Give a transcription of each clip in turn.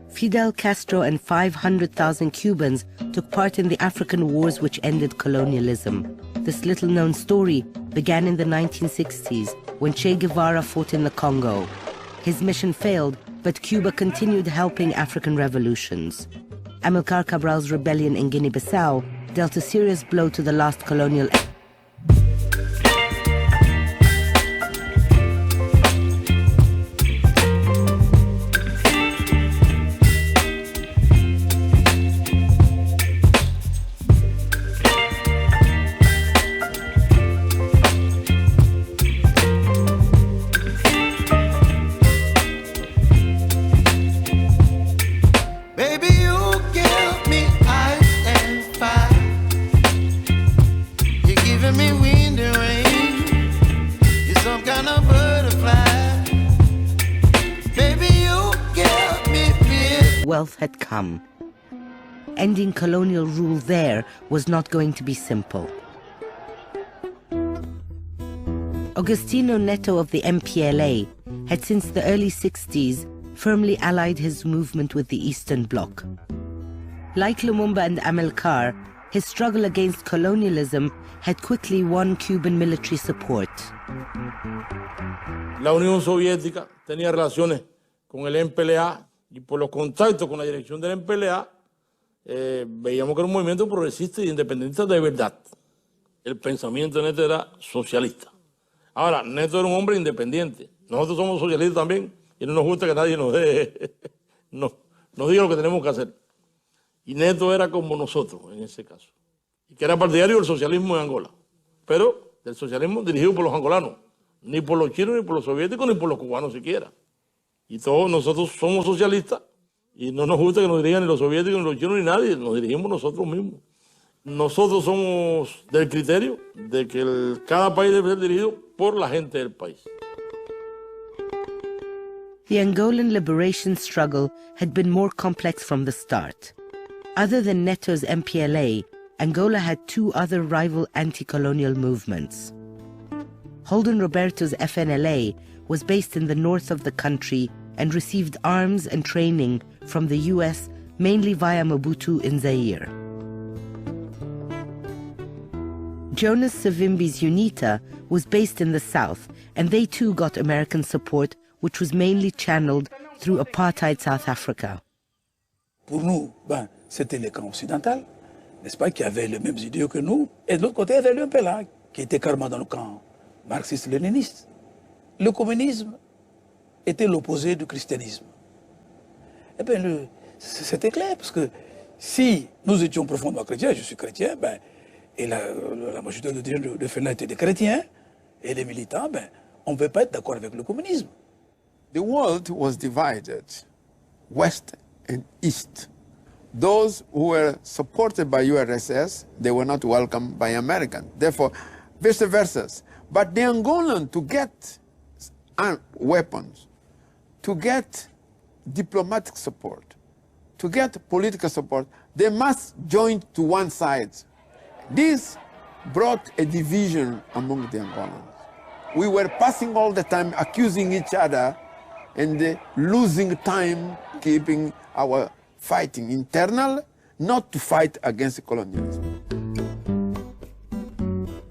Fidel Castro and 500,000 Cubans took part in the African wars which ended colonialism. This little-known story began in the 1960s when Che Guevara fought in the Congo. His mission failed, but Cuba continued helping African revolutions. Amilcar Cabral's rebellion in Guinea-Bissau dealt a serious blow to the last colonial wealth had come. Ending colonial rule there was not going to be simple. Agostinho Neto of the MPLA had since the early 60s firmly allied his movement with the Eastern Bloc. Like Lumumba and Amilcar, his struggle against colonialism had quickly won Cuban military support. La Unión Soviética tenía relaciones con el MPLA y por los contactos con la dirección del MPLA veíamos que era un movimiento progresista y independentista de verdad. El pensamiento de Neto era socialista. Ahora, Neto era un hombre independiente. Nosotros somos socialistas también y no nos gusta que nadie nos diga lo que tenemos que hacer. Y Neto era como nosotros en ese caso. Y que era partidario del socialismo en Angola. Pero del socialismo dirigido por los angolanos. Ni por los chinos, ni por los soviéticos, ni por los cubanos siquiera. Y todos nosotros somos socialistas y no nos gusta que nos dirijan ni los soviéticos, ni los chinos, ni nadie. Nos dirigimos nosotros mismos. Nosotros somos del criterio de que cada país debe ser dirigido por la gente del país. The Angolan liberation struggle had been more complex from the start. Other than Neto's MPLA, Angola had two other rival anti-colonial movements. Holden Roberto's FNLA was based in the north of the country and received arms and training from the US, mainly via Mobutu in Zaire. Jonas Savimbi's UNITA was based in the south, and they too got American support, which was mainly channeled through apartheid South Africa. Pour nous, c'était le camp occidental, n'est-ce pas, qui avait les mêmes idées que nous, et de l'autre côté, il y avait le MPLA, qui était carrément dans le camp marxiste-léniniste. Le communisme était l'opposé du christianisme. Eh bien, c'était clair, parce que si nous étions profondément chrétiens, je suis chrétien, et la majorité de FNLA étaient des chrétiens, et les militants, on ne veut pas être d'accord avec le communisme. The world was divided, west and east. Those who were supported by URSS, they were not welcomed by Americans. Therefore, vice versa. But the Angolan, to get weapons, to get diplomatic support, to get political support, they must join to one side. This brought a division among the Angolans. We were passing all the time accusing each other and losing time keeping our fighting internal, not to fight against colonialism.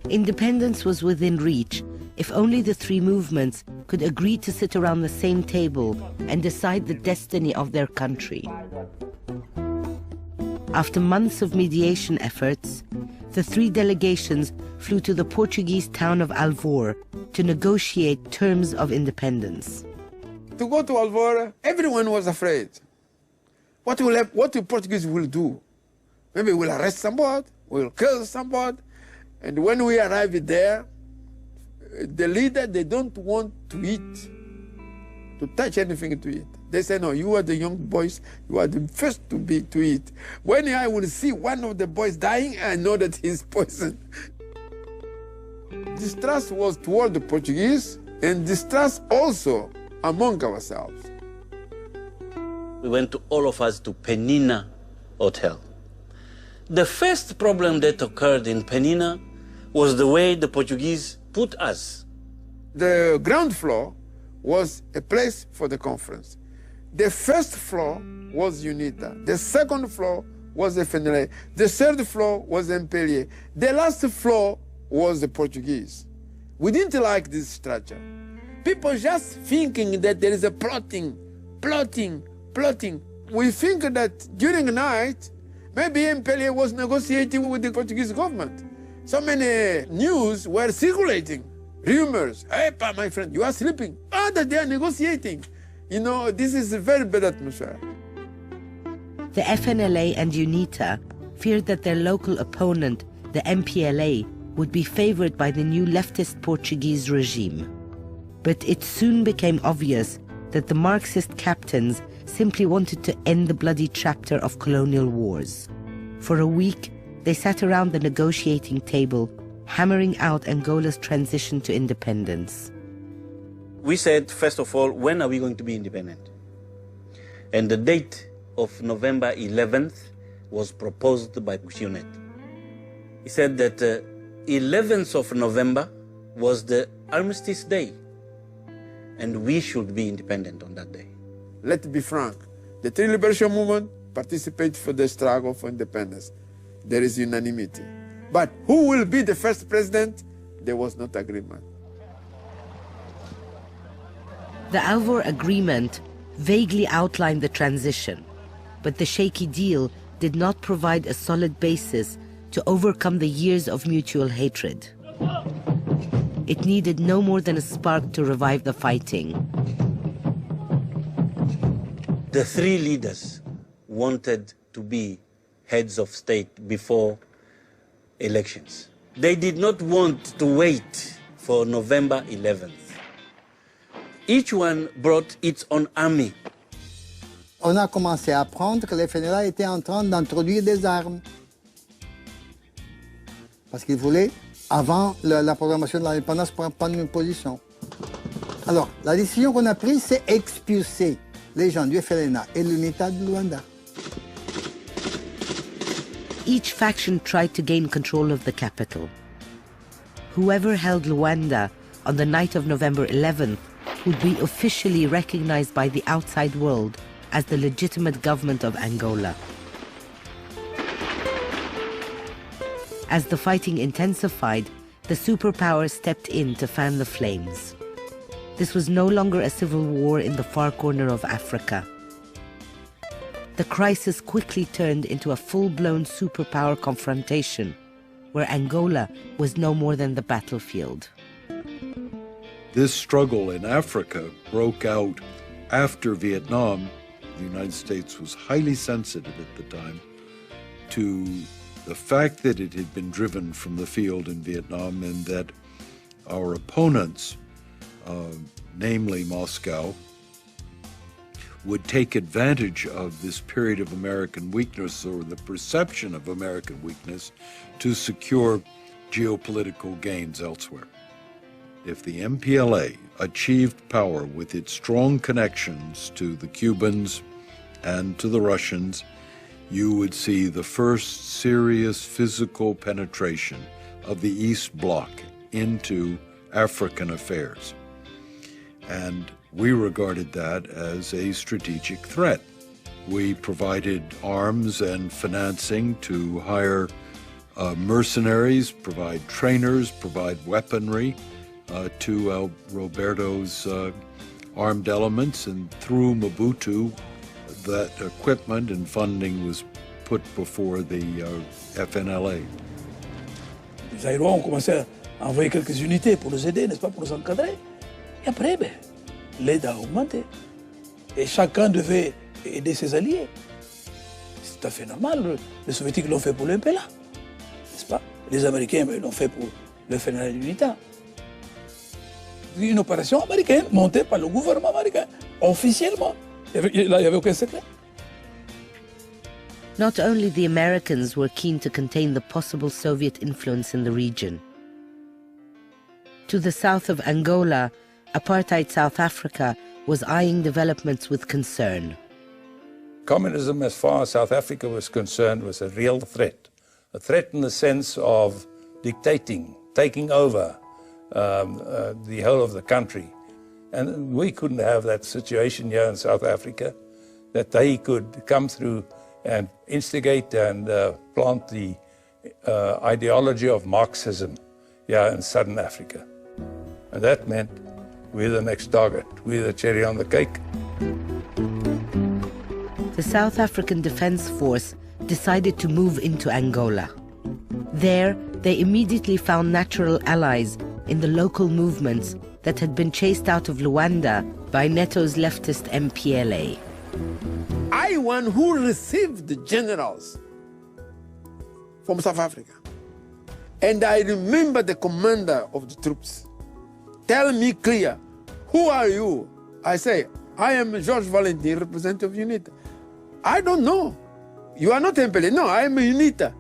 Independence was within reach if only the three movements could agree to sit around the same table and decide the destiny of their country. After months of mediation efforts, the three delegations flew to the Portuguese town of Alvor to negotiate terms of independence. To go to Alvor, everyone was afraid. What the Portuguese will do? Maybe we'll arrest somebody, we'll kill somebody. And when we arrived there, the leader, they don't want to eat, to touch anything to eat. They say, no, you are the young boys, you are the first to eat. When I will see one of the boys dying, I know that he's poisoned. Distrust was toward the Portuguese, and distrust also among ourselves. We went all of us to Penina Hotel. The first problem that occurred in Penina was the way the Portuguese put us. The ground floor was a place for the conference. The first floor was UNITA. The second floor was FNLA. The third floor was MPLA. The last floor was the Portuguese. We didn't like this structure. People just thinking that there is a plotting. We think that during the night, maybe MPLA was negotiating with the Portuguese government. So many news were circulating, rumors. Hey, my friend, you are sleeping. That they are negotiating. You know, this is a very bad atmosphere. The FNLA and UNITA feared that their local opponent, the MPLA, would be favored by the new leftist Portuguese regime. But it soon became obvious that the Marxist captains simply wanted to end the bloody chapter of colonial wars. For a week, they sat around the negotiating table, hammering out Angola's transition to independence. We said, first of all, when are we going to be independent? And the date of November 11th was proposed by Pushionet. He said that 11th of November was the armistice day, and we should be independent on that day. Let's be frank. The Tree Liberation Movement participated for the struggle for independence. There is unanimity. But who will be the first president? There was not agreement. The Alvor Agreement vaguely outlined the transition, but the shaky deal did not provide a solid basis to overcome the years of mutual hatred. It needed no more than a spark to revive the fighting. The three leaders wanted to be heads of state before elections. They did not want to wait for November 11th. Each one brought its own army. On a commencé à apprendre que les FNLA étaient en train d'introduire des armes. Parce qu'ils voulaient, avant la proclamation de l'indépendance, prendre une position. Alors, la décision qu'on a prise, c'est expulser les gens du FLNA et de l'UNITA de Luanda. Each faction tried to gain control of the capital. Whoever held Luanda on the night of November 11th would be officially recognized by the outside world as the legitimate government of Angola. As the fighting intensified, the superpowers stepped in to fan the flames. This was no longer a civil war in the far corner of Africa. The crisis quickly turned into a full-blown superpower confrontation, where Angola was no more than the battlefield. This struggle in Africa broke out after Vietnam. The United States was highly sensitive at the time to the fact that it had been driven from the field in Vietnam and that our opponents, namely Moscow, would take advantage of this period of American weakness or the perception of American weakness to secure geopolitical gains elsewhere. If the MPLA achieved power with its strong connections to the Cubans and to the Russians, you would see the first serious physical penetration of the East Bloc into African affairs. And we regarded that as a strategic threat. We provided arms and financing to hire mercenaries, provide trainers, provide weaponry to Roberto's armed elements, and through Mobutu, that equipment and funding was put before the FNLA. Les Aérois ont commencé à envoyer quelques unités pour les aider, n'est-ce pas, pour les encadrer. Et après, l'aide a augmenté. Et chacun devait aider ses alliés. C'est tout à fait normal. Les Soviétiques l'ont fait pour le MPLA, n'est-ce pas? Les Américains l'ont fait pour le FNLA et l'UNITA. Une opération américaine montée par le gouvernement américain, officiellement. Il n'y avait aucun secret. Not only the Americans were keen to contain the possible Soviet influence in the region. To the south of Angola, apartheid South Africa was eyeing developments with concern. Communism, as far as South Africa was concerned, was a real threat. A threat in the sense of dictating, taking over the whole of the country. And we couldn't have that situation here in South Africa. that they could come through and instigate and plant the ideology of Marxism here in southern Africa. And that meant we're the next target, we're the cherry on the cake. The South African Defense Force decided to move into Angola. There, they immediately found natural allies in the local movements that had been chased out of Luanda by Neto's leftist MPLA. I one who received the generals from South Africa. And I remember the commander of the troops tell me clear, who are you? I say, I am George Valentin, representative of UNITA. I don't know. You are not MPLA. No, I am UNITA.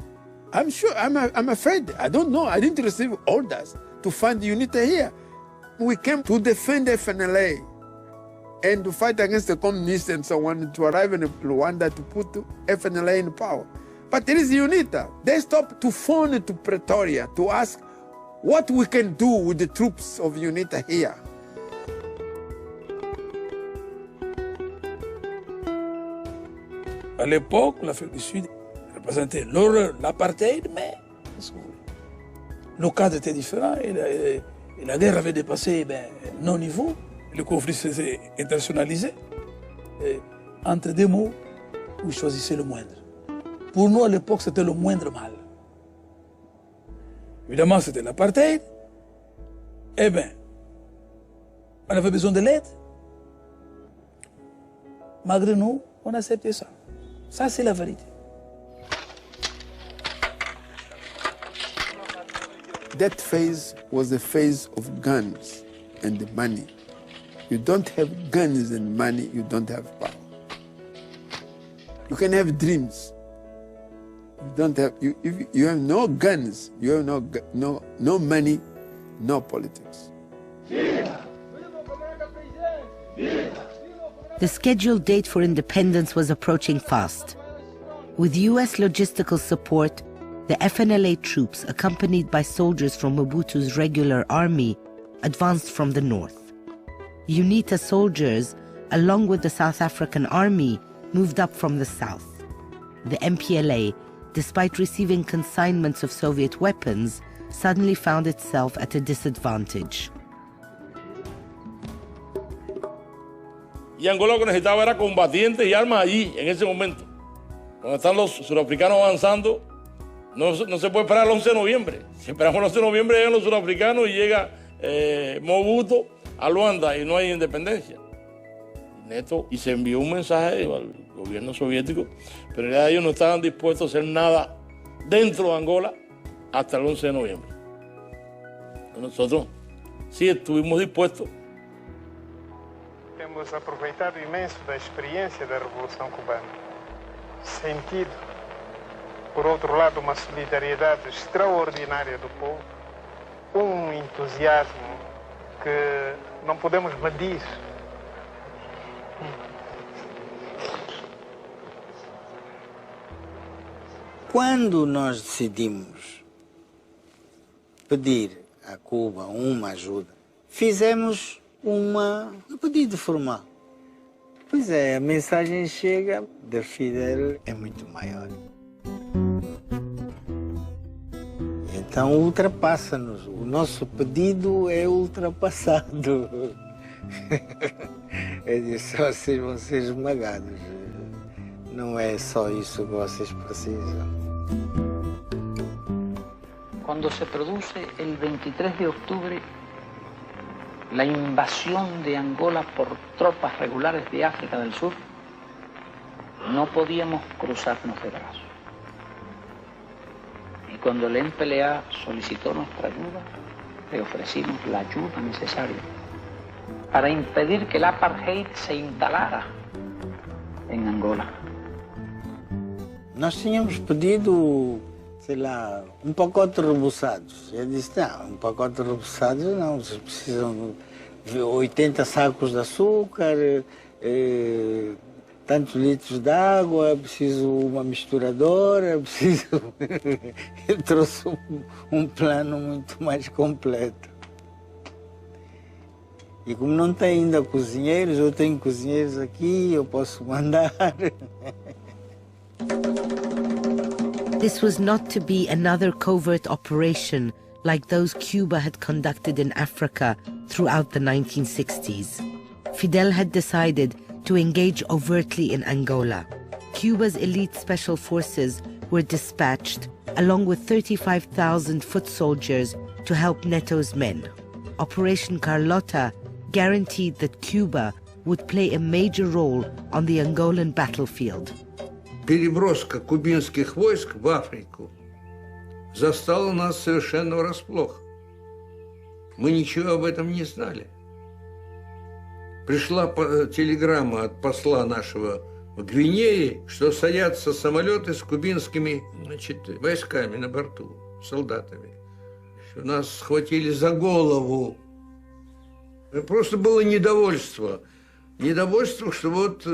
I'm sure, I'm afraid. I don't know. I didn't receive orders to find UNITA here. We came to defend FNLA and to fight against the communists and so on, to arrive in Rwanda to put FNLA in power. But there is UNITA. They stopped to phone to Pretoria to ask what we can do with the troops of UNITA here. À l'époque, l'Afrique du Sud représentait l'apartheid, mais nos cadres étaient différents et la guerre avait dépassé nos niveaux. Le conflit s'est internationalisé. Et entre deux mots, vous choisissez le moindre. Pour nous, à l'époque, c'était le moindre mal. Évidemment, c'était l'apartheid. Eh bien, on avait besoin de l'aide. Malgré nous, on acceptait ça. Ça, c'est la vérité. That phase was the phase of guns and the money. You don't have guns and money, you don't have power. You can have dreams. You don't have, if you have no guns, you have no money, no politics. The scheduled date for independence was approaching fast. With US logistical support, the FNLA troops, accompanied by soldiers from Mobutu's regular army, advanced from the north. UNITA soldiers, along with the South African army, moved up from the south. The MPLA, despite receiving consignments of Soviet weapons, suddenly found itself at a disadvantage. Y Angola lo que necesitaba era combatientes y armas allí, en ese momento. Cuando están los surafricanos avanzando, no se puede esperar el 11 de noviembre. Si esperamos el 11 de noviembre, llegan los surafricanos y llega Mobutu a Luanda y no hay independencia. Y se envió un mensaje al gobierno soviético, pero en realidad ellos no estaban dispuestos a hacer nada dentro de Angola hasta el 11 de noviembre. Nosotros sí estuvimos dispuestos. Temos aproveitado imenso da experiência da Revolução Cubana. Sentido, por outro lado, uma solidariedade extraordinária do povo, entusiasmo que não podemos medir. Quando nós decidimos pedir a Cuba uma ajuda, fizemos um pedido formal. Pois é, a mensagem chega de Fidel é muito maior. Então ultrapassa-nos. O nosso pedido é ultrapassado. Eu disse, vocês vão ser esmagados. Não é só isso que vocês precisam. Cuando se produce el 23 de octubre la invasión de Angola por tropas regulares de África del Sur, no podíamos cruzarnos de brazos. Y cuando el MPLA solicitó nuestra ayuda, le ofrecimos la ayuda necesaria para impedir que el apartheid se instalara en Angola. Nós tínhamos pedido, sei lá, pacote de rebuçados. Eu disse, não, pacote de rebuçados não, vocês precisam de 80 sacos de açúcar, tantos litros de água, preciso uma misturadora, preciso... Eu trouxe plano muito mais completo. E como não tem ainda cozinheiros, eu tenho cozinheiros aqui, eu posso mandar. This was not to be another covert operation like those Cuba had conducted in Africa throughout the 1960s. Fidel had decided to engage overtly in Angola. Cuba's elite special forces were dispatched along with 35,000 foot soldiers to help Neto's men. Operation Carlota guaranteed that Cuba would play a major role on the Angolan battlefield. Переброска кубинских войск в Африку застала нас совершенно врасплох. Мы ничего об этом не знали. Пришла телеграмма от посла нашего в Гвинее, что садятся самолеты с кубинскими, войсками на борту, солдатами. Нас схватили за голову. Просто было недовольство. Недовольство, что вот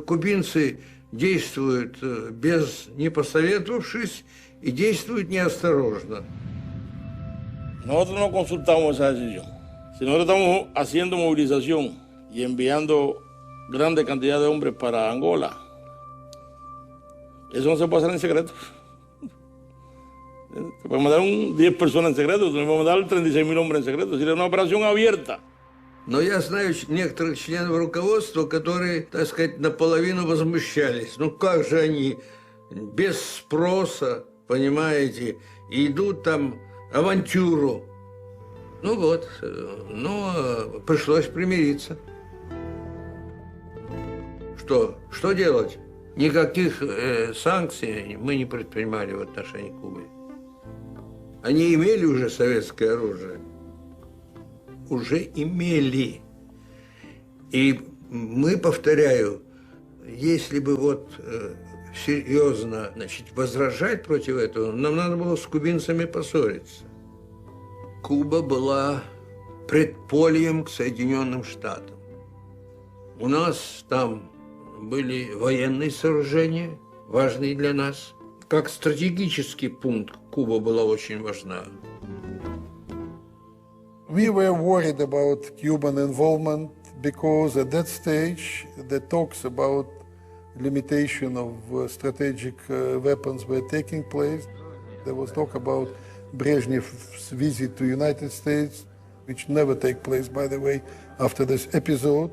кубинцы действуют не посоветовавшись y действуют неосторожно. Nosotros no consultamos esa decisión. Si nosotros estamos haciendo movilización y enviando grandes cantidades de hombres para Angola, eso no se puede hacer en secreto. Se puede mandar 10 personas en secreto, se puede mandar 36.000 hombres en secreto. Es decir, es una operación abierta. Но я знаю некоторых членов руководства, которые, так сказать, наполовину возмущались. Ну как же они без спроса, понимаете, идут там авантюру. Ну вот, но пришлось примириться. Что делать? Никаких санкций мы не предпринимали в отношении Кубы. Они имели уже советское оружие. Уже имели. И мы, повторяю, если бы вот серьезно, возражать против этого, нам надо было с кубинцами поссориться. Куба была предпольем к Соединенным Штатам. У нас там были военные сооружения, важные для нас. Как стратегический пункт Куба была очень важна. We were worried about Cuban involvement because at that stage the talks about limitation of strategic weapons were taking place. There was talk about Brezhnev's visit to United States, which never take place, by the way, after this episode.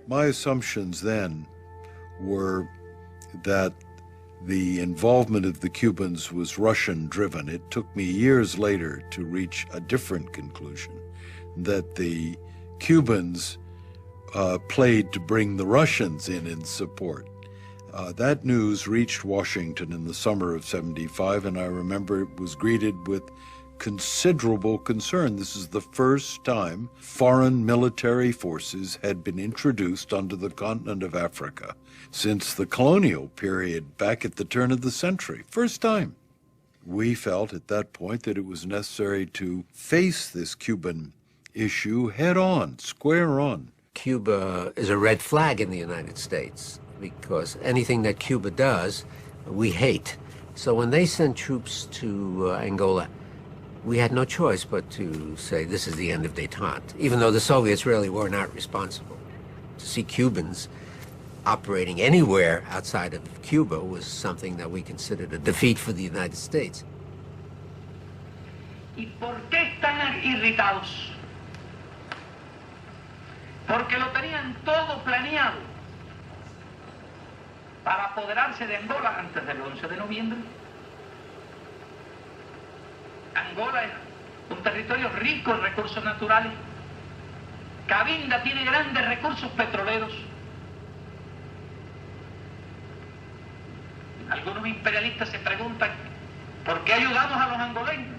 My assumptions then were that the involvement of the Cubans was Russian-driven. It took me years later to reach a different conclusion, that the Cubans played to bring the Russians in support. That news reached Washington in the summer of '75, and I remember it was greeted with considerable concern. This is the first time foreign military forces had been introduced onto the continent of Africa since the colonial period back at the turn of the century. First time. We felt at that point that it was necessary to face this Cuban issue head on, square on. Cuba is a red flag in the United States because anything that Cuba does, we hate. So when they sent troops to Angola, we had no choice but to say this is the end of détente, even though the Soviets really were not responsible. To see Cubans operating anywhere outside of Cuba was something that we considered a defeat for the United States. ¿Y por qué están irritados? Porque lo tenían todo planeado para apoderarse de Angola antes del 11 de noviembre. Angola es un territorio rico en recursos naturales. Cabinda tiene grandes recursos petroleros. Algunos imperialistas se preguntan ¿por qué ayudamos a los angoleños?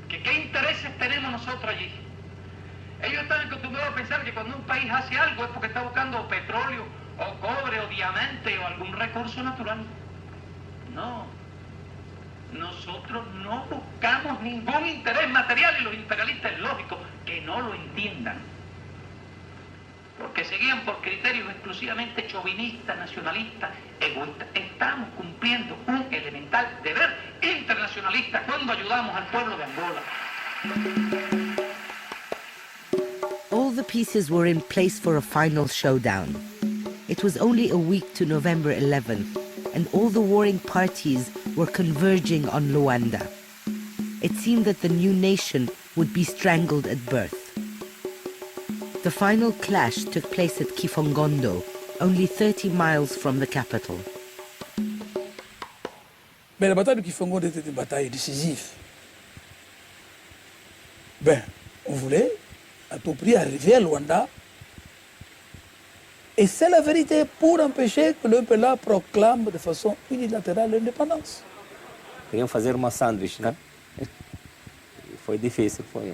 ¿Qué intereses tenemos nosotros allí? Ellos están acostumbrados a pensar que cuando un país hace algo es porque está buscando petróleo, o cobre, o diamante, o algún recurso natural. No. Nosotros no buscamos ningún interés material y los imperialistas es lógico que no lo entiendan. Porque se guían por criterios exclusivamente chauvinistas, nacionalistas, egoístas. Estamos cumpliendo un elemental deber internacionalista cuando ayudamos al pueblo de Angola. All the pieces were in place for a final showdown. It was only a week to November 11th, and all the warring parties were converging on Luanda. It seemed that the new nation would be strangled at birth. The final clash took place at Kifongondo, only 30 miles from the capital. Mais la bataille de Kifongondo était une bataille décisive. Ben, on voulait à tout prix arriver à Luanda. Et c'est la vérité pour empêcher que le MPLA proclame de façon unilatérale l'indépendance. Queriam fazer uma sanduíche, né? Foi difícil, foi.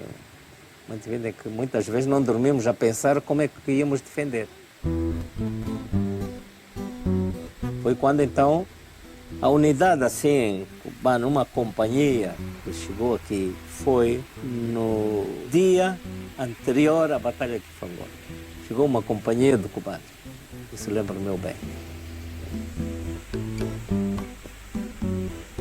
Mas é que muitas vezes não dormimos a pensar como é que íamos defender. Foi quando então a unidade assim, cubana, uma companhia que chegou aqui, foi no dia anterior à Batalha de Kifongondo. Chegou uma companhia de cubanos, isso lembra meu bem.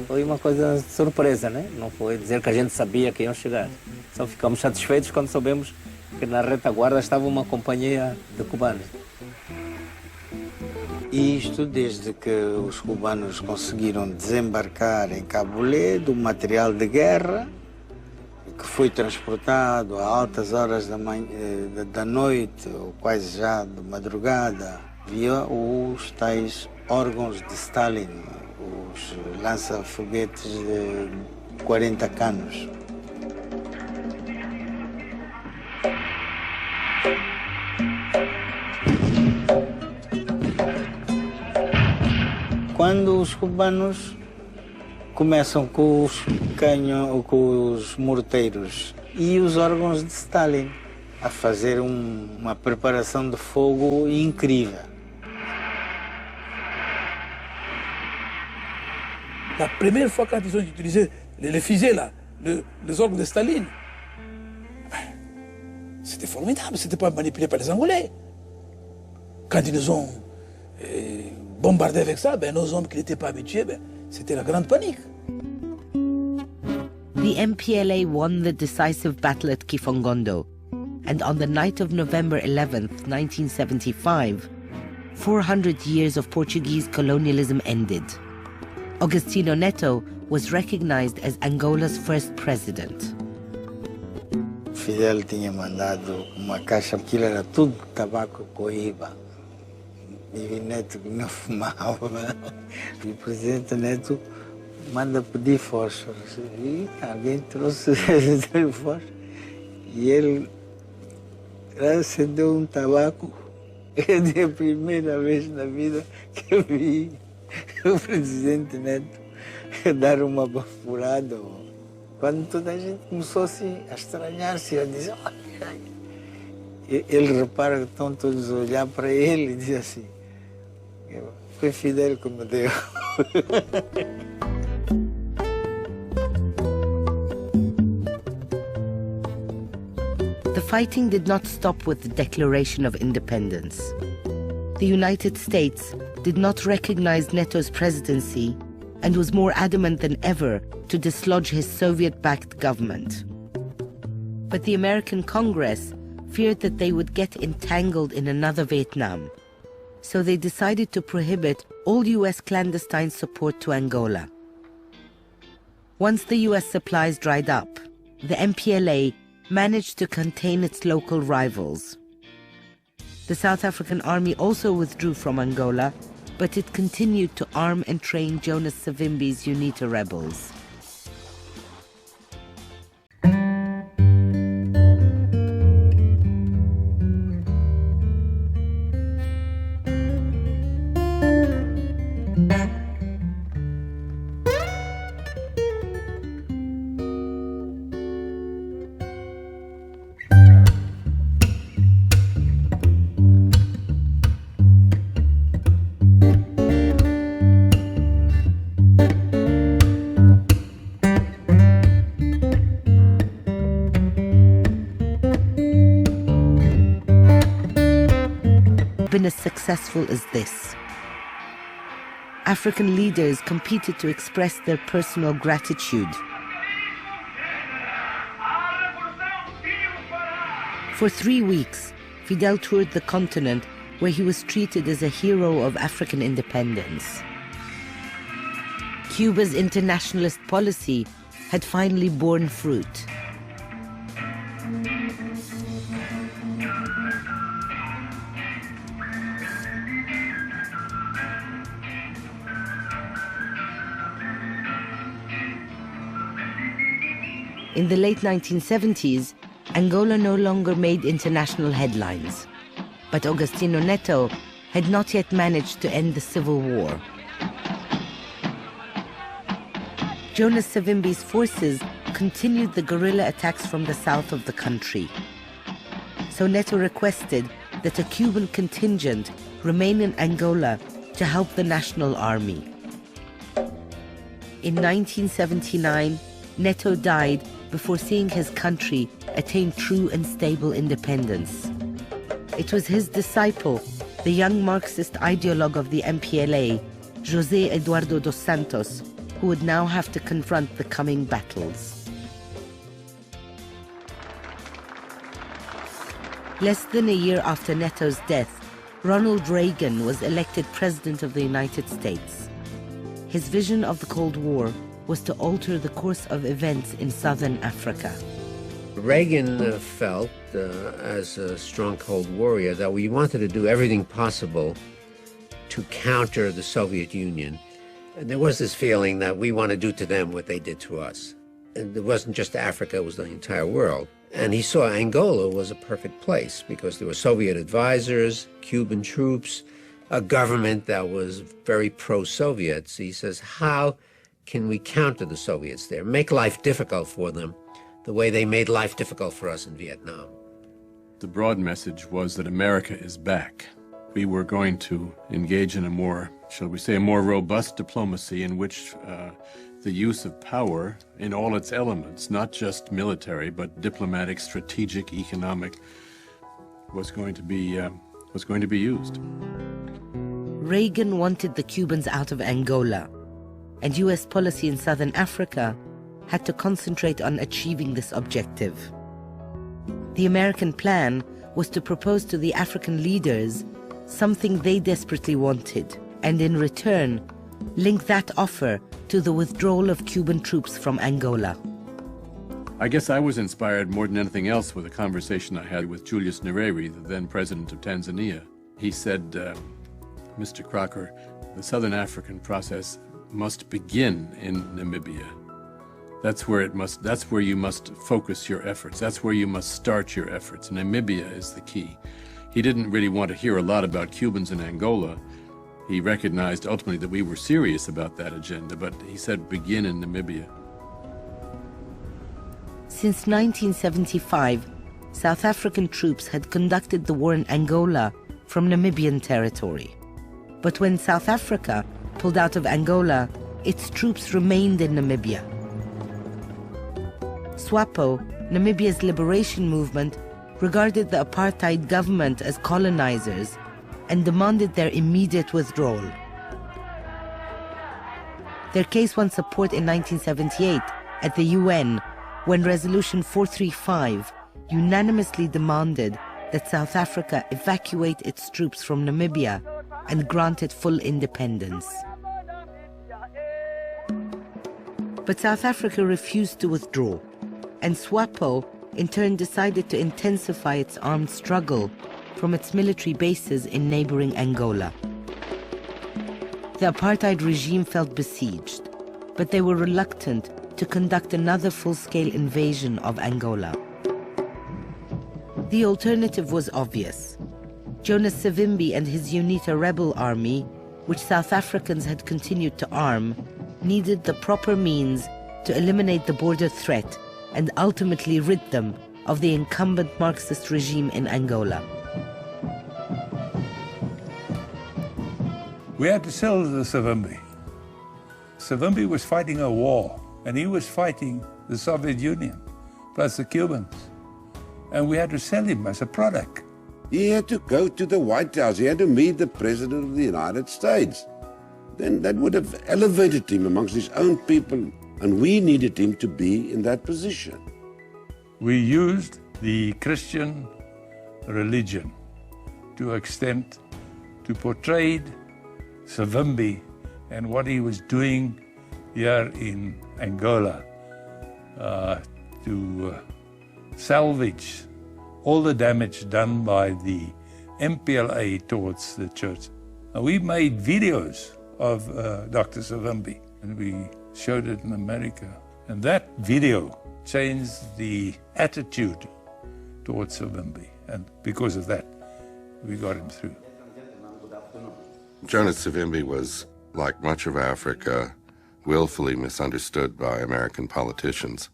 Foi uma coisa de surpresa, né? Não foi dizer que a gente sabia que iam chegar. Só ficamos satisfeitos quando soubemos que na retaguarda estava uma companhia de cubanos. Isto desde que os cubanos conseguiram desembarcar em Cabo Verde do material de guerra que foi transportado a altas horas da noite, ou quase já de madrugada, via os tais órgãos de Stalin, os lança-foguetes de 40 canos. Quando os cubanos começam com os morteiros e os órgãos de Stalin a fazer uma preparação de fogo incrível. La première fois quand ils ont utilisé les fusées là, les órgãos de Staline, c'était formidable, c'était pas manipulé par les Angolais. Quand ils nous ont bombardé avec ça, nos hommes qui n'étaient pas habitués, c'était la grande panique. The MPLA won the decisive battle at Kifongondo, and on the night of November 11th, 1975, 400 years of Portuguese colonialism ended. Agostinho Neto was recognized as Angola's first president. Fidel tinha mandado uma caixa, aquilo era tudo tabaco coíba. E o Neto não fumava. E o presidente Neto manda pedir fósforos. E alguém trouxe fósforo. E ele acendeu um tabaco. É a primeira vez na vida que eu vi o presidente Neto dar uma baforada. Quando toda a gente começou assim, a estranhar-se, a dizer, olha, ele repara que estão todos a olhar para ele e diz assim, foi Fidel que me deu. The fighting did not stop with the Declaration of Independence. The United States did not recognize Neto's presidency and was more adamant than ever to dislodge his Soviet-backed government. But the American Congress feared that they would get entangled in another Vietnam, so they decided to prohibit all U.S. clandestine support to Angola. Once the U.S. supplies dried up, the MPLA managed to contain its local rivals. The South African Army also withdrew from Angola, but it continued to arm and train Jonas Savimbi's UNITA rebels. Been as successful as this. African leaders competed to express their personal gratitude. For 3 weeks, Fidel toured the continent where he was treated as a hero of African independence. Cuba's internationalist policy had finally borne fruit. In the late 1970s, Angola no longer made international headlines. But Agostinho Neto had not yet managed to end the civil war. Jonas Savimbi's forces continued the guerrilla attacks from the south of the country. So Neto requested that a Cuban contingent remain in Angola to help the National Army. In 1979, Neto died before seeing his country attain true and stable independence. It was his disciple, the young Marxist ideologue of the MPLA, José Eduardo dos Santos, who would now have to confront the coming battles. Less than a year after Neto's death, Ronald Reagan was elected President of the United States. His vision of the Cold War was to alter the course of events in southern Africa. Reagan felt, as a strong Cold Warrior, that we wanted to do everything possible to counter the Soviet Union. And there was this feeling that we want to do to them what they did to us. And it wasn't just Africa, it was the entire world. And he saw Angola was a perfect place because there were Soviet advisors, Cuban troops, a government that was very pro-Soviet. So he says, how can we counter the Soviets there, make life difficult for them the way they made life difficult for us in Vietnam? The broad message was that America is back. We were going to engage in a more, shall we say, a more robust diplomacy in which the use of power in all its elements, not just military, but diplomatic, strategic, economic, was going to be used. Reagan wanted the Cubans out of Angola, and U.S. policy in southern Africa had to concentrate on achieving this objective. The American plan was to propose to the African leaders something they desperately wanted, and in return, link that offer to the withdrawal of Cuban troops from Angola. I guess I was inspired more than anything else with a conversation I had with Julius Nyerere, the then president of Tanzania. He said, Mr. Crocker, the Southern African process must begin in Namibia. That's where you must focus your efforts. That's where you must start your efforts. Namibia is the key. He didn't really want to hear a lot about Cubans in Angola. He recognized ultimately that we were serious about that agenda, but he said begin in Namibia. Since 1975, South African troops had conducted the war in Angola from Namibian territory. But when South Africa pulled out of Angola, its troops remained in Namibia. SWAPO, Namibia's liberation movement, regarded the apartheid government as colonizers and demanded their immediate withdrawal. Their case won support in 1978 at the UN when Resolution 435 unanimously demanded that South Africa evacuate its troops from Namibia and grant it full independence. But South Africa refused to withdraw, and SWAPO in turn decided to intensify its armed struggle from its military bases in neighboring Angola. The apartheid regime felt besieged, but they were reluctant to conduct another full-scale invasion of Angola. The alternative was obvious. Jonas Savimbi and his UNITA rebel army, which South Africans had continued to arm, needed the proper means to eliminate the border threat and ultimately rid them of the incumbent Marxist regime in Angola. We had to sell the Savimbi. Savimbi was fighting a war, and he was fighting the Soviet Union, plus the Cubans. And we had to sell him as a product. He had to go to the White House. He had to meet the President of the United States. Then that would have elevated him amongst his own people, and we needed him to be in that position. We used the Christian religion to extent to portray Savimbi and what he was doing here in Angola to salvage all the damage done by the MPLA towards the church. Now, we made videos of Dr. Savimbi and we showed it in America. And that video changed the attitude towards Savimbi. And because of that, we got him through. Jonas Savimbi was, like much of Africa, willfully misunderstood by American politicians.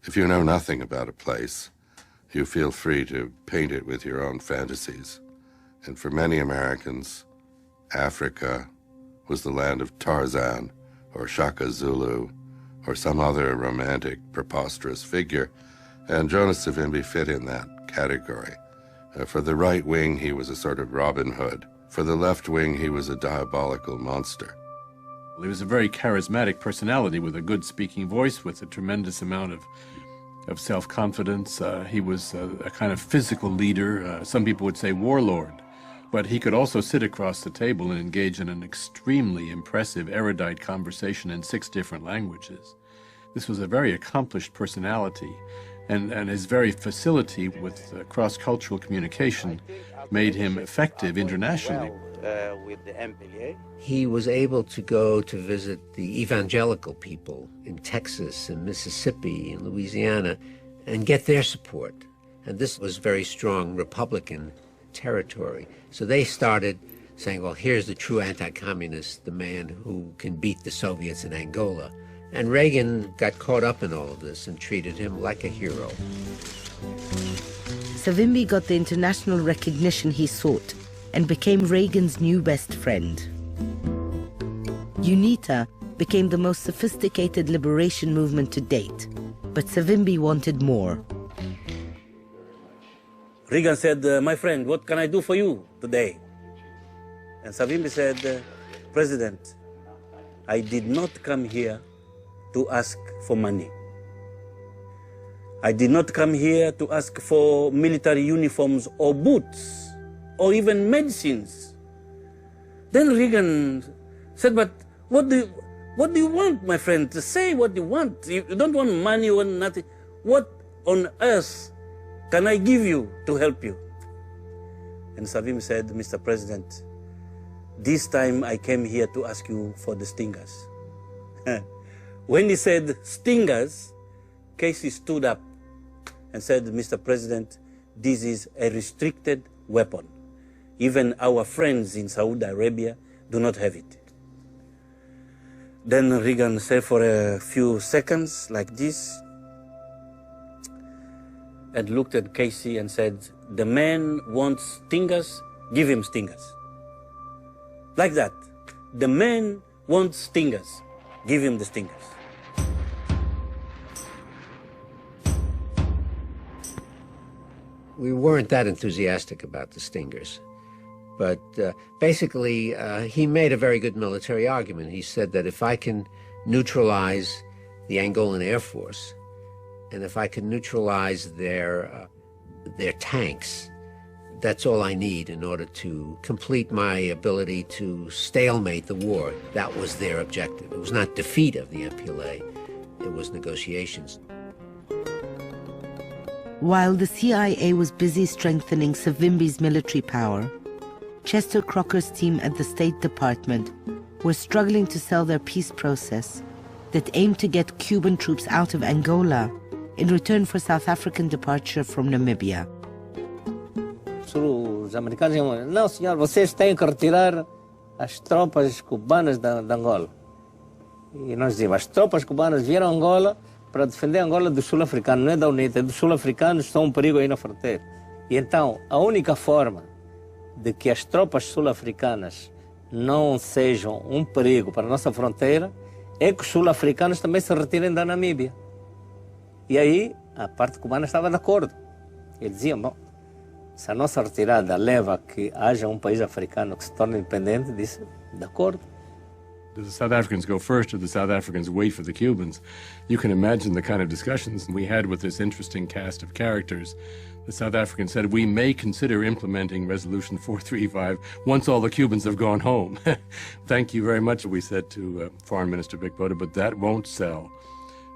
If you know nothing about a place, you feel free to paint it with your own fantasies. And for many Americans, Africa was the land of Tarzan or Shaka Zulu or some other romantic, preposterous figure, and Jonas Savimbi fit in that category. For the right wing, he was a sort of Robin Hood. For the left wing, he was a diabolical monster. He was a very charismatic personality with a good speaking voice, with a tremendous amount of self-confidence. He was a kind of physical leader. Some people would say warlord. But he could also sit across the table and engage in an extremely impressive, erudite conversation in 6 different languages. This was a very accomplished personality, and his very facility with cross-cultural communication made him effective internationally. He was able to go to visit the evangelical people in Texas and Mississippi and Louisiana and get their support. And this was very strong Republican territory. So they started saying, well, here's the true anti-communist, the man who can beat the Soviets in Angola. And Reagan got caught up in all of this and treated him like a hero. Savimbi got the international recognition he sought and became Reagan's new best friend. UNITA became the most sophisticated liberation movement to date, but Savimbi wanted more. Reagan said, my friend, what can I do for you today? And Savimbi said, President, I did not come here to ask for money. I did not come here to ask for military uniforms or boots or even medicines. Then Reagan said, but what do you want, my friend? To say what you want. You don't want money, you want nothing. What on earth can I give you to help you? And Savimbi said, Mr. President, this time I came here to ask you for the stingers. When he said stingers, Casey stood up and said, Mr. President, this is a restricted weapon. Even our friends in Saudi Arabia do not have it. Then Reagan said for a few seconds like this, and looked at Casey and said, the man wants stingers, give him stingers. Like that. The man wants stingers, give him the stingers. We weren't that enthusiastic about the stingers. But basically, he made a very good military argument. He said that if I can neutralize the Angolan Air Force, and if I can neutralize their tanks, that's all I need in order to complete my ability to stalemate the war. That was their objective. It was not defeat of the MPLA, it was negotiations. While the CIA was busy strengthening Savimbi's military power, Chester Crocker's team at the State Department were struggling to sell their peace process that aimed to get Cuban troops out of Angola in return for South African departure from Namibia. Os americanos diziam, não senhor, vocês têm que retirar as tropas cubanas de Angola. E nós dizíamos, as tropas cubanas vieram a Angola para defender a Angola dos sul-africanos, não é da UNITA, é dos sul-africanos que são um perigo aí na fronteira. E então, a única forma de que as tropas sul-africanas não sejam um perigo para a nossa fronteira é que os sul-africanos também se retirem da Namíbia. E aí, a parte cubana estava de acordo. Eles diziam, bom, se a nossa retirada leva a que haja um país africano que se torne independente, disse, de acordo. Do the South Africans go first or the South Africans wait for the Cubans? You can imagine the kind of discussions we had with this interesting cast of characters the South Africans said, we may consider implementing Resolution 435 once all the Cubans have gone home. Thank you very much, we said to Foreign Minister Bigboda, but that won't sell.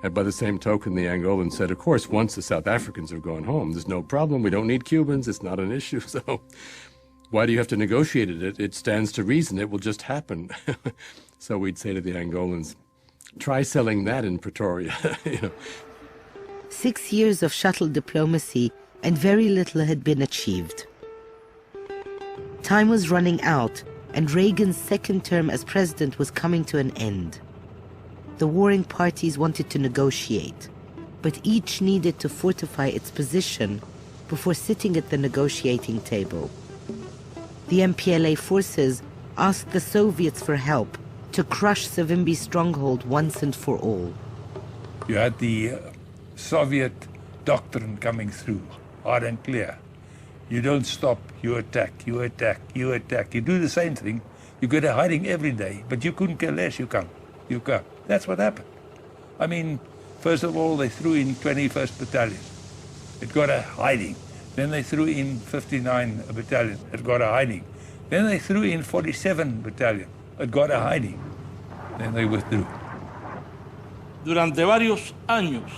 And by the same token, the Angolans said, of course, once the South Africans have gone home, there's no problem. We don't need Cubans. It's not an issue. So why do you have to negotiate it? It stands to reason. It will just happen. So we'd say to the Angolans, try selling that in Pretoria. 6 years of shuttle diplomacy and very little had been achieved. Time was running out, and Reagan's second term as president was coming to an end. The warring parties wanted to negotiate, but each needed to fortify its position before sitting at the negotiating table. The MPLA forces asked the Soviets for help to crush Savimbi's stronghold once and for all. You had the Soviet doctrine coming through, hard and clear. You don't stop, you attack, you attack, you attack. You do the same thing, you go to hiding every day, but you couldn't care less, you come. You come. That's what happened. I mean, first of all, they threw in 21st Battalion. It got a hiding. Then they threw in 59 Battalion. It got a hiding. Then they threw in 47 Battalion. It got a hiding. Then they withdrew. Durante varios años,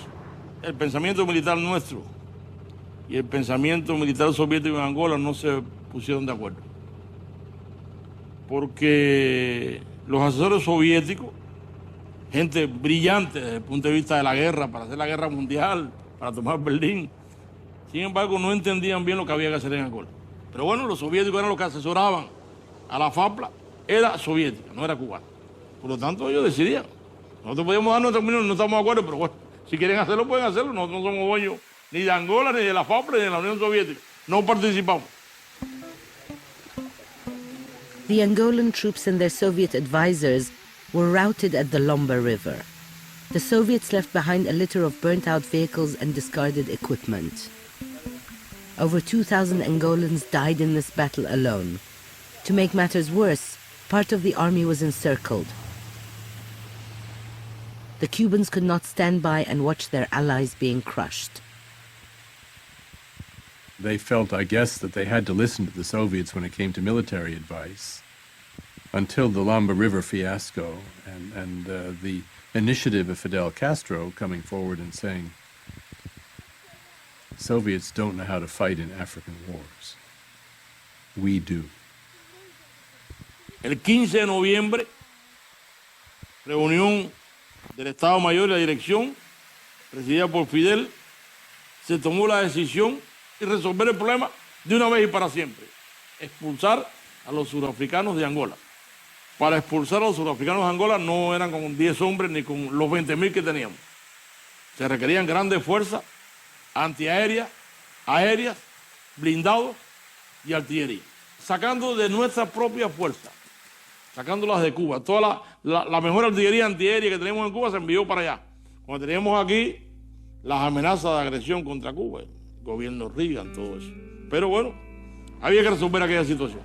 el pensamiento militar nuestro y el pensamiento militar soviético en Angola no se pusieron de acuerdo. Porque los asesores soviéticos, gente brillante desde el punto de vista de la guerra, para hacer la guerra mundial, para tomar Berlín, sin embargo no entendían bien lo que había que hacer en Angola. Pero bueno, los soviéticos eran los que asesoraban a la FAPLA, era soviética, no era cubana. Por lo tanto, ellos decidían. Nosotros podíamos dar nuestra opinión, no estamos de acuerdo, pero bueno, si quieren hacerlo, pueden hacerlo. Nosotros no somos dueños ni de Angola, ni de la FAPLA, ni de la Unión Soviética. No participamos. The Angolan troops and their Soviet advisors were routed at the Lomba River. The Soviets left behind a litter of burnt-out vehicles and discarded equipment. Over 2,000 Angolans died in this battle alone. To make matters worse, part of the army was encircled. The Cubans could not stand by and watch their allies being crushed. They felt, I guess, that they had to listen to the Soviets when it came to military advice until the Lomba River fiasco and the initiative of Fidel Castro coming forward and saying, Soviets don't know how to fight in African wars. We do. El 15 de noviembre, reunión del Estado Mayor y la dirección, presidida por Fidel, se tomó la decisión de resolver el problema de una vez y para siempre. Expulsar a los surafricanos de Angola. Para expulsar a los surafricanos de Angola no eran con 10 hombres ni con los 20.000 que teníamos. Se requerían grandes fuerzas antiaéreas, aéreas, blindados y artillería. Sacando de nuestra propia fuerza, sacándolas de Cuba. Toda la mejor artillería antiaérea que tenemos en Cuba se envió para allá. Cuando teníamos aquí las amenazas de agresión contra Cuba, el gobierno Reagan, todo eso. Pero bueno, había que resolver aquella situación.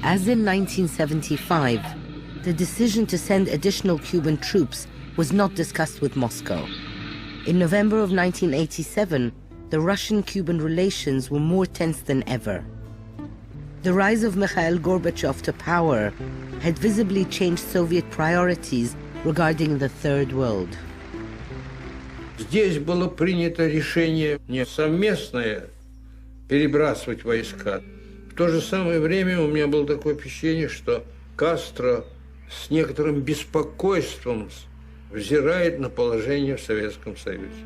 As in 1975, the decision to send additional Cuban troops was not discussed with Moscow. In November of 1987, the Russian-Cuban relations were more tense than ever. The rise of Mikhail Gorbachev to power had visibly changed Soviet priorities regarding the Third World. Здесь было принято решение не совместное перебрасывать войска. В то же самое время у меня было такое впечатление, что Кастро с некоторым беспокойством взирает на положение в Советском Союзе.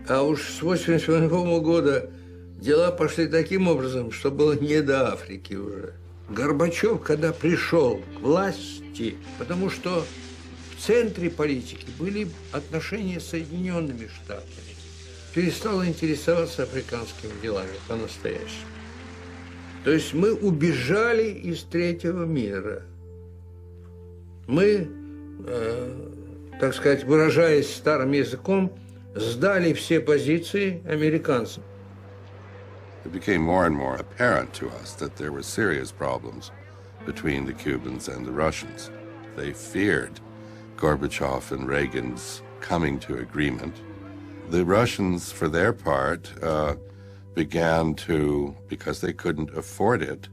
А уж с 1988 года дела пошли таким образом, что было не до Африки уже. Горбачев, когда пришел к власти, потому что в центре политики были отношения с Соединенными Штатами, перестал интересоваться африканскими делами по-настоящему. То есть мы убежали из третьего мира. Мы, так сказать, выражаясь старым языком, сдали все позиции американцам. It became more and more apparent to us that there were serious problems between the Cubans and the Russians. They feared Gorbachev and Reagan's coming to agreement The Russians, for their part, began to, because they couldn't afford it,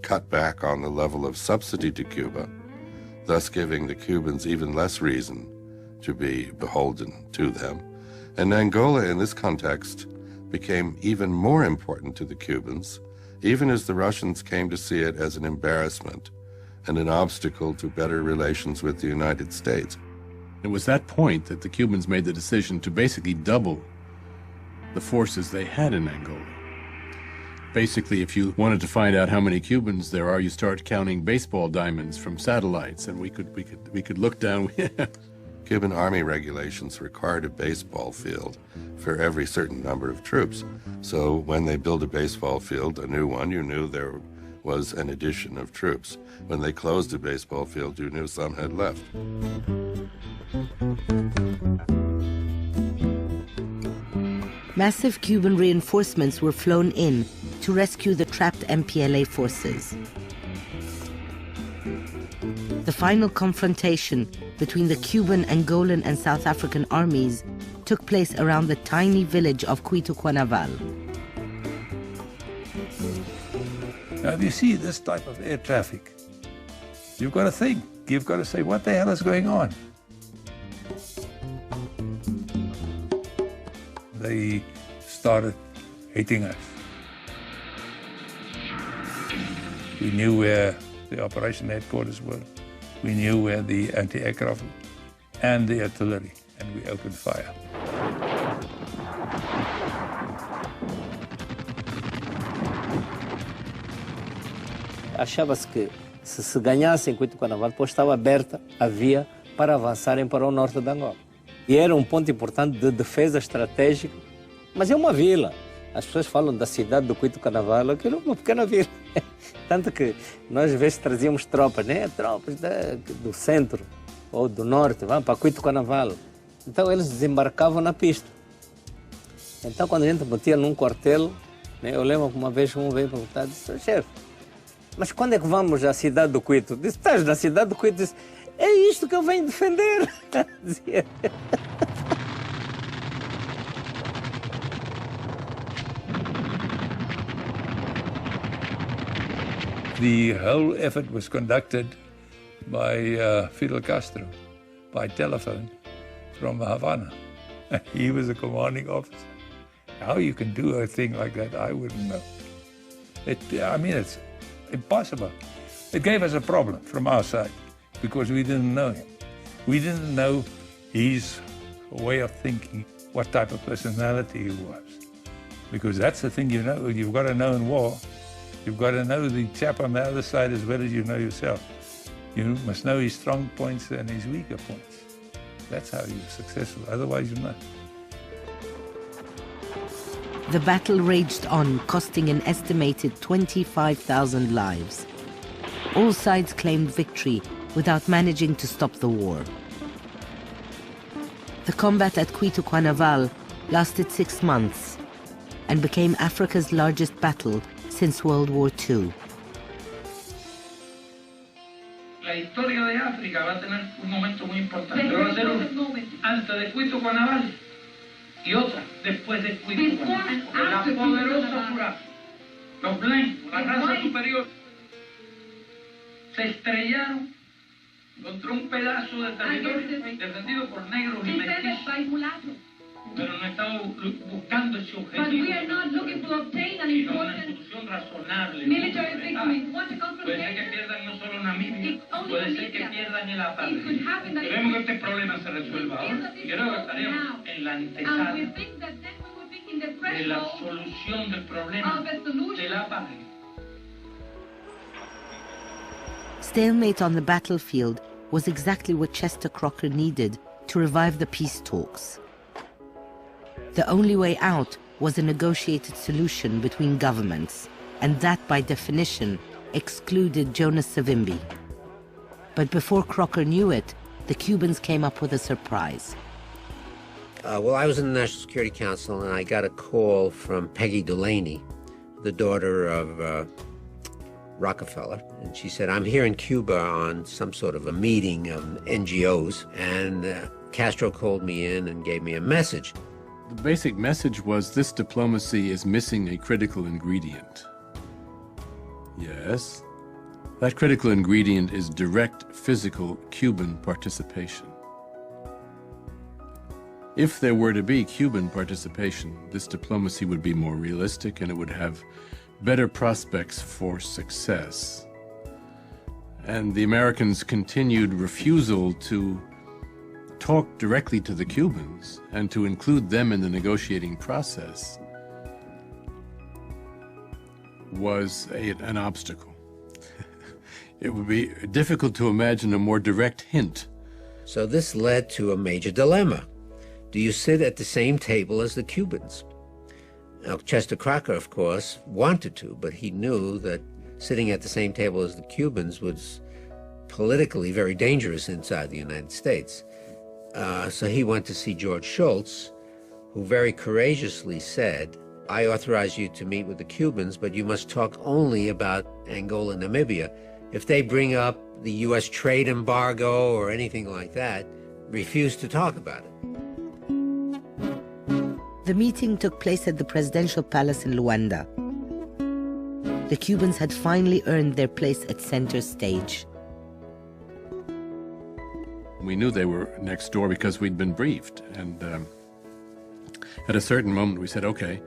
cut back on the level of subsidy to Cuba, thus giving the Cubans even less reason to be beholden to them. And Angola, in this context, became even more important to the Cubans, even as the Russians came to see it as an embarrassment and an obstacle to better relations with the United States. It was that point that the Cubans made the decision to basically double the forces they had in Angola. Basically, if you wanted to find out how many Cubans there are, you start counting baseball diamonds from satellites, and we could look down. Cuban Army regulations required a baseball field for every certain number of troops. So when they built a baseball field, a new one, you knew there was an addition of troops. When they closed a baseball field, you knew some had left. Massive Cuban reinforcements were flown in to rescue the trapped MPLA forces. The final confrontation between the Cuban, Angolan, and South African armies took place around the tiny village of Cuitucuanaval. Now, if you see this type of air traffic, you've got to think. You've got to say, what the hell is going on? They started hating us. We knew where the operation headquarters were. We knew where the anti-aircraft and the artillery, and we opened fire. Achava-se que se ganhasse em Cuitucuanaval, depois estava aberta a via para avançarem para o norte de Angola. E era um ponto importante de defesa estratégica, mas é uma vila. As pessoas falam da cidade do Cuitucuanaval, aquilo é uma pequena vila. Tanto que nós, às vezes, trazíamos tropas, né? Tropas do centro ou do norte, vão para Cuitucuanaval. Então, eles desembarcavam na pista. Então, quando a gente batia num quartel, né? Eu lembro que uma vez um veio perguntar, disse, chefe, mas quando é que vamos à cidade do Cuito? Disse, estás na cidade do Cuito? Disse, é isto que eu venho defender. Dizia. The whole effort was conducted by Fidel Castro, by telephone from Havana. He was a commanding officer. How you can do a thing like that, I wouldn't know. I mean, it's impossible. It gave us a problem from our side because we didn't know him. We didn't know his way of thinking, what type of personality he was. Because that's the thing, you've got to know in war. You've got to know the chap on the other side as well as you know yourself. You must know his strong points and his weaker points. That's how you're successful, otherwise you're not. The battle raged on, costing an estimated 25,000 lives. All sides claimed victory without managing to stop the war. The combat at Cuitucuanaval lasted 6 months and became Africa's largest battle since World War II. La historia de África va a tener un momento muy importante. Va a ser antes de Cuitucuanaval y otra después de Cuitucuanaval. La poderosa Surat, los blancos, la raza superior, se estrellaron contra un pedazo de territorio defendido por negros y mestizos. Pero no estamos buscando ese objetivo. Sino una institución razonable. Puede ser que pierdan no solo Namibia, puede ser que pierdan el apartheid. Queremos que este problema se resuelva ahora. Y creo que estaremos en la antesala de la solución del problema del apartheid. Stalemate on the battlefield was exactly what Chester Crocker needed to revive the peace talks. The only way out was a negotiated solution between governments, and that, by definition, excluded Jonas Savimbi. But before Crocker knew it, the Cubans came up with a surprise. Well, I was in the National Security Council, and I got a call from Peggy Delaney, the daughter of Rockefeller, and she said, I'm here in Cuba on some sort of a meeting of NGOs, and Castro called me in and gave me a message. The basic message was this diplomacy is missing a critical ingredient. Yes, that critical ingredient is direct physical Cuban participation. If there were to be Cuban participation, this diplomacy would be more realistic and it would have better prospects for success. And the Americans' continued refusal to talk directly to the Cubans and to include them in the negotiating process was an obstacle. It would be difficult to imagine a more direct hint. So this led to a major dilemma. Do you sit at the same table as the Cubans? Now, Chester Crocker, of course, wanted to, but he knew that sitting at the same table as the Cubans was politically very dangerous inside the United States. So he went to see George Shultz, who very courageously said, I authorize you to meet with the Cubans, but you must talk only about Angola and Namibia. If they bring up the U.S. trade embargo or anything like that, refuse to talk about it. The meeting took place at the presidential palace in Luanda. The Cubans had finally earned their place at center stage. We knew they were next door because we'd been briefed. And at a certain moment we said, okay,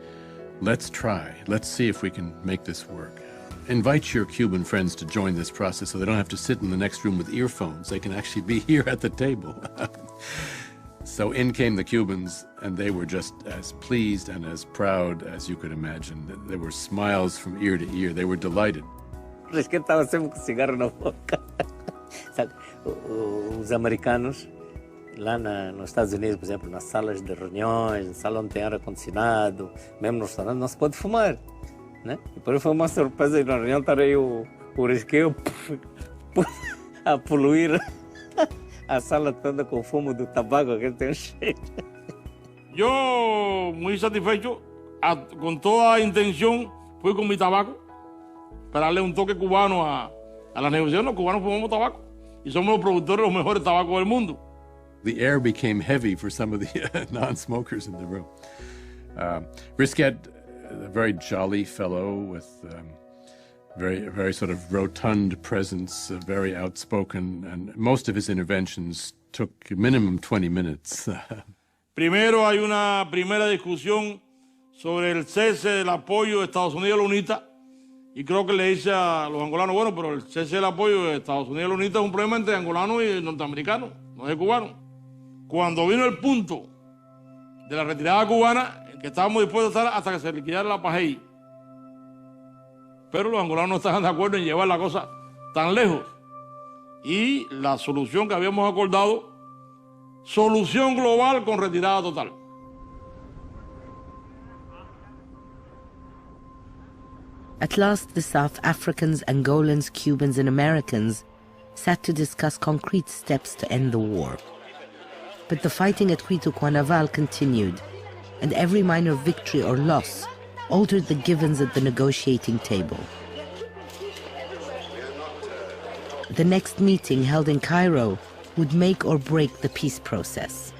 let's try. Let's see if we can make this work. Invite your Cuban friends to join this process so they don't have to sit in the next room with earphones. They can actually be here at the table. So in came the Cubans, and they were just as pleased and as proud as you could imagine. There were smiles from ear to ear. They were delighted. Es que estaba sempre com cigarro na boca. Sabe, os americanos, lá nos Estados Unidos, por exemplo, nas salas de reuniões, na sala onde tem ar-condicionado, mesmo no restaurante, não se pode fumar, né? E depois foi uma surpresa, na reunião estava aí o resqueio a poluir a sala toda com fumo do tabaco, que tem um cheiro. Yo, muy satisfecho, con toda intención, fui con mi tabaco para darle un toque cubano a las negociaciones. Los cubanos fumamos tabaco y somos los productores de los mejores tabacos del mundo. The air became heavy for some of the non-smokers in the room. Risquet, a very jolly fellow with very sort of rotund presence, very outspoken, and most of his interventions took minimum 20 minutes. Primero hay una primera discusión sobre el cese del apoyo de Estados Unidos a la UNITA, y creo que le dice a los angolanos, bueno, pero el cese del apoyo de Estados Unidos a la UNITA es un problema entre angolanos y norteamericanos, no es de cubanos. Cuando vino el punto de la retirada cubana, en que estábamos dispuestos a estar hasta que se liquidara la PAJEI, pero los angolanos no estaban de acuerdo en llevar la cosa tan lejos. Y la solución que habíamos acordado, solución global con retirada total. At last, the South Africans, Angolans, Cubans, and Americans sat to discuss concrete steps to end the war. But the fighting at Cuito Cuanaval continued, and every minor victory or loss altered the givens at the negotiating table. The next meeting, held in Cairo, would make or break the peace process.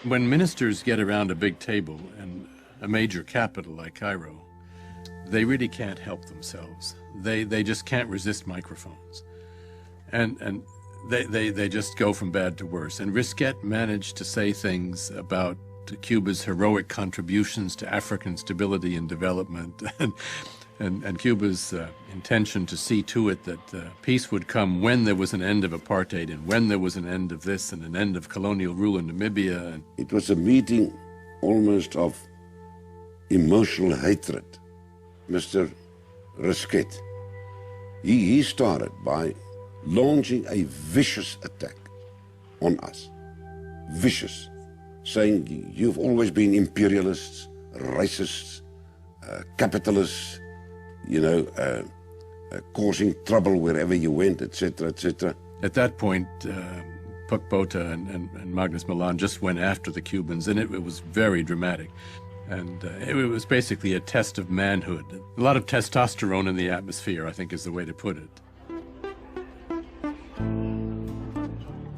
When ministers get around a big table in a major capital like Cairo, they really can't help themselves. They just can't resist microphones. And they just go from bad to worse. And Risquet managed to say things about Cuba's heroic contributions to African stability and development, and Cuba's intention to see to it that peace would come when there was an end of apartheid and when there was an end of this and an end of colonial rule in Namibia. It was a meeting almost of emotional hatred. Mr. Risquet, he started by launching a vicious attack on us. Vicious. Saying you've always been imperialists, racists, capitalists, causing trouble wherever you went, etc., etc. At that point, Puk Botha and Magnus Milan just went after the Cubans, and it was very dramatic. And it was basically a test of manhood. A lot of testosterone in the atmosphere, I think is the way to put it.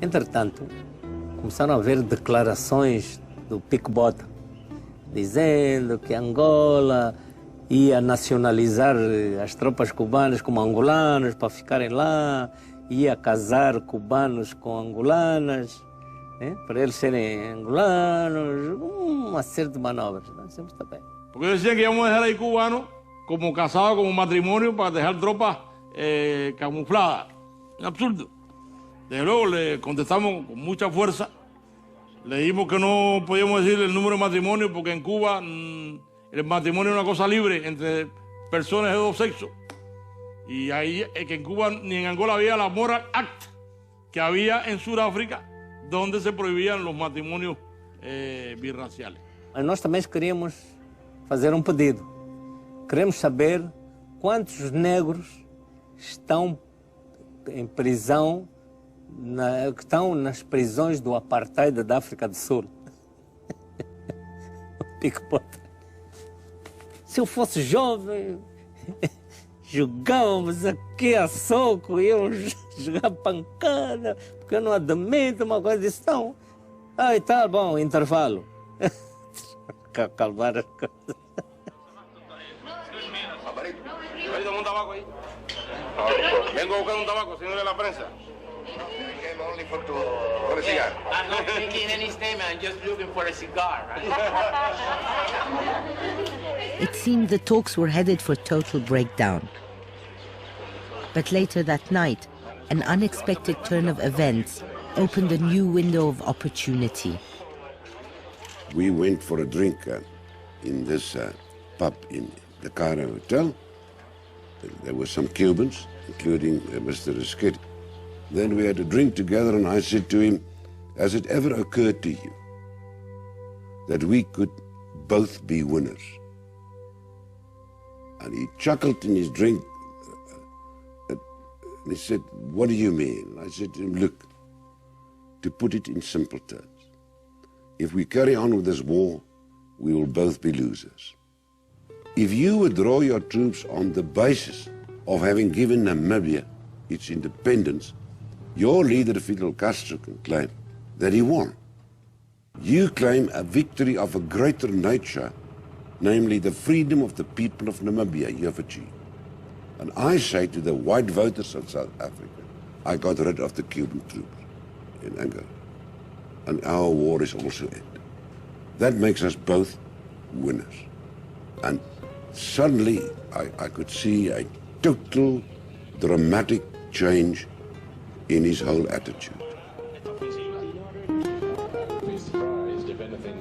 Entretanto, começaram a haver declarações do Pico-Bota, dizendo que Angola ia nacionalizar as tropas cubanas como angolanas para ficarem lá, ia casar cubanos com angolanas, né, para eles serem angolanos, uma série de manobras. Não, sempre está bem. Porque decían que íbamos a dejar ahí cubanos como casados, como matrimonio, para dejar tropas camufladas. Un absurdo. Desde luego le contestamos con mucha fuerza. Le dijimos que no podíamos decir el número de matrimonio porque en Cuba el matrimonio es una cosa libre entre personas de dos sexos. Y ahí que en Cuba ni en Angola había la Moral Act que había en Sudáfrica, donde se prohibían los matrimonios birraciales. Nós também queríamos fazer pedido. Queremos saber quantos negros estão em prisão, que estão nas prisões do apartheid da África do Sul. Pico-Bota. Se eu fosse jovem, jogávamos aqui a soco, íamos jogar pancada, porque eu não admito uma coisa disso. Não. Ah, e tá bom, intervalo. Calmar as coisas. Dame un tabaco ahí. Vengo a buscar un tabaco, señor de la prensa. Only for a cigar. I'm not making any statement, I'm just looking for a cigar. It seemed the talks were headed for total breakdown. But later that night, an unexpected turn of events opened a new window of opportunity. We went for a drink in this pub in the Cairo Hotel. There were some Cubans, including Mr. Esquid. Then we had a drink together, and I said to him, has it ever occurred to you that we could both be winners? And he chuckled in his drink, and he said, what do you mean? I said to him, look, to put it in simple terms, if we carry on with this war, we will both be losers. If you withdraw your troops on the basis of having given Namibia its independence, your leader, Fidel Castro, can claim that he won. You claim a victory of a greater nature, namely the freedom of the people of Namibia you have achieved. And I say to the white voters of South Africa, I got rid of the Cuban troops in Angola. And our war is also ended. That makes us both winners. And suddenly I could see a total dramatic change in his whole attitude.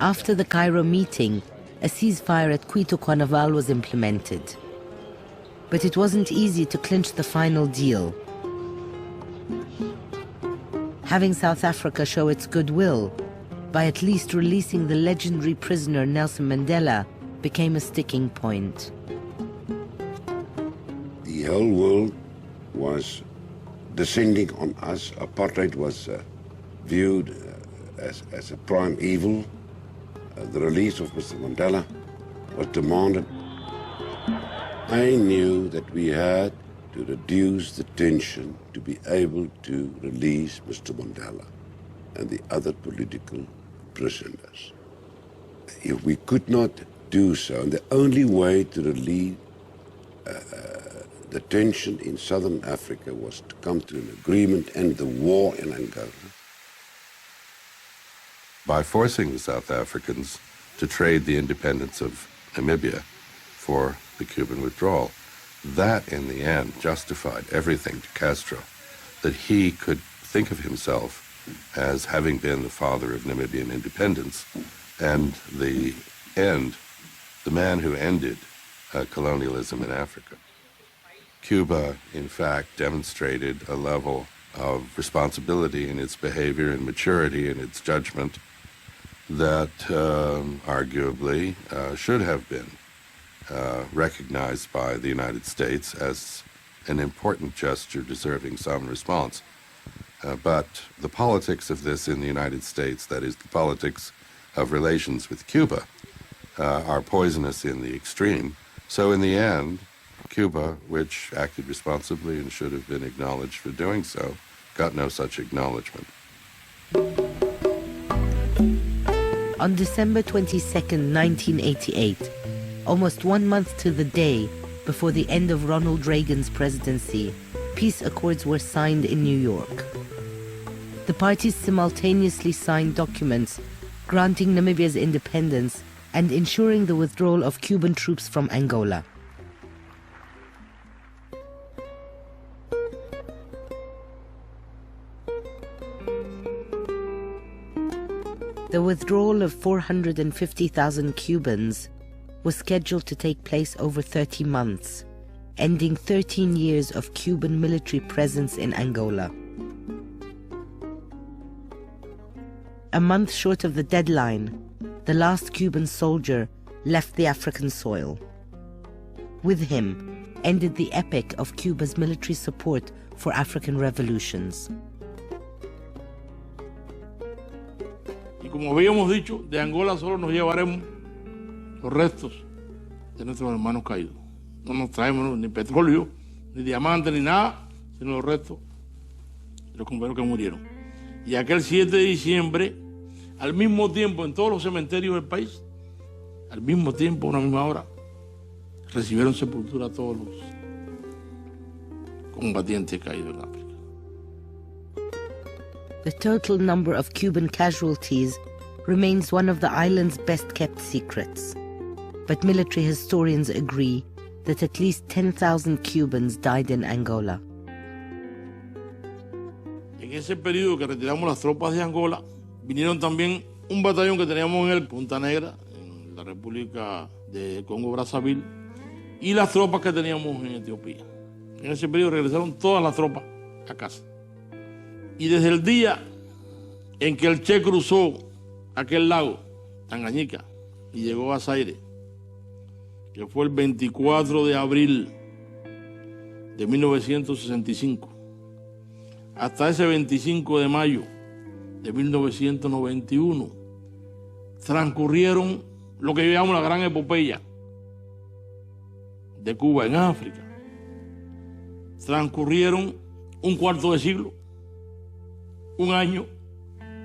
After the Cairo meeting, a ceasefire at Quito Carnival was implemented. But it wasn't easy to clinch the final deal. Having South Africa show its goodwill by at least releasing the legendary prisoner Nelson Mandela became a sticking point. The whole world was descending on us. Apartheid was viewed as a prime evil. The release of Mr. Mandela was demanded. I knew that we had to reduce the tension to be able to release Mr. Mandela and the other political prisoners. If we could not do so, and the only way to relieve the tension in southern Africa was to come to an agreement and end the war in Angola. By forcing the South Africans to trade the independence of Namibia for the Cuban withdrawal, that in the end justified everything to Castro, that he could think of himself as having been the father of Namibian independence and the man who ended colonialism in Africa. Cuba, in fact, demonstrated a level of responsibility in its behavior and maturity in its judgment that arguably should have been recognized by the United States as an important gesture deserving some response. But the politics of this in the United States, that is the politics of relations with Cuba, are poisonous in the extreme. So in the end, Cuba, which acted responsibly and should have been acknowledged for doing so, got no such acknowledgement. On December 22, 1988, almost 1 month to the day before the end of Ronald Reagan's presidency, peace accords were signed in New York. The parties simultaneously signed documents granting Namibia's independence and ensuring the withdrawal of Cuban troops from Angola. The withdrawal of 450,000 Cubans was scheduled to take place over 30 months, ending 13 years of Cuban military presence in Angola. A month short of the deadline, the last Cuban soldier left the African soil. With him ended the epic of Cuba's military support for African revolutions. Y como habíamos dicho, de Angola solo nos llevaremos los restos de nuestros hermanos caídos. No nos traemos ni petróleo, ni diamantes, ni nada, sino los restos de los compañeros que murieron. Y aquel 7 de diciembre, al mismo tiempo, en todos los cementerios del país, al mismo tiempo, a una misma hora, recibieron sepultura a todos los combatientes caídos en África. The total number of Cuban casualties remains one of the island's best-kept secrets. But military historians agree that at least 10,000 Cubans died in Angola. En ese periodo que retiramos las tropas de Angola, vinieron también un batallón que teníamos en el Punta Negra, en la República de Congo-Brazzaville, y las tropas que teníamos en Etiopía. En ese periodo regresaron todas las tropas a casa. Y desde el día en que el Che cruzó aquel lago, Tangañica, y llegó a Zaire, que fue el 24 de abril de 1965, hasta ese 25 de mayo de 1991, transcurrieron lo que llamamos la gran epopeya de Cuba en África. Transcurrieron un cuarto de siglo, un año,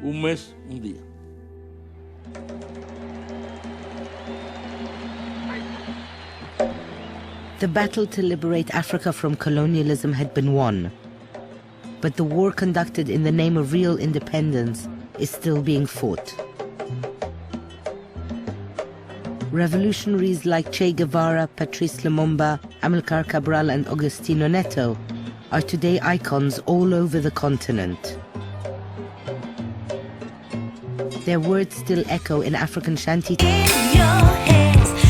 un mes, un día. The battle to liberate Africa from colonialism had been won, but the war conducted in the name of real independence is still being fought. Revolutionaries like Che Guevara, Patrice Lumumba, Amilcar Cabral and Agostinho Neto are today icons all over the continent. Their words still echo in African shanty. In your hands.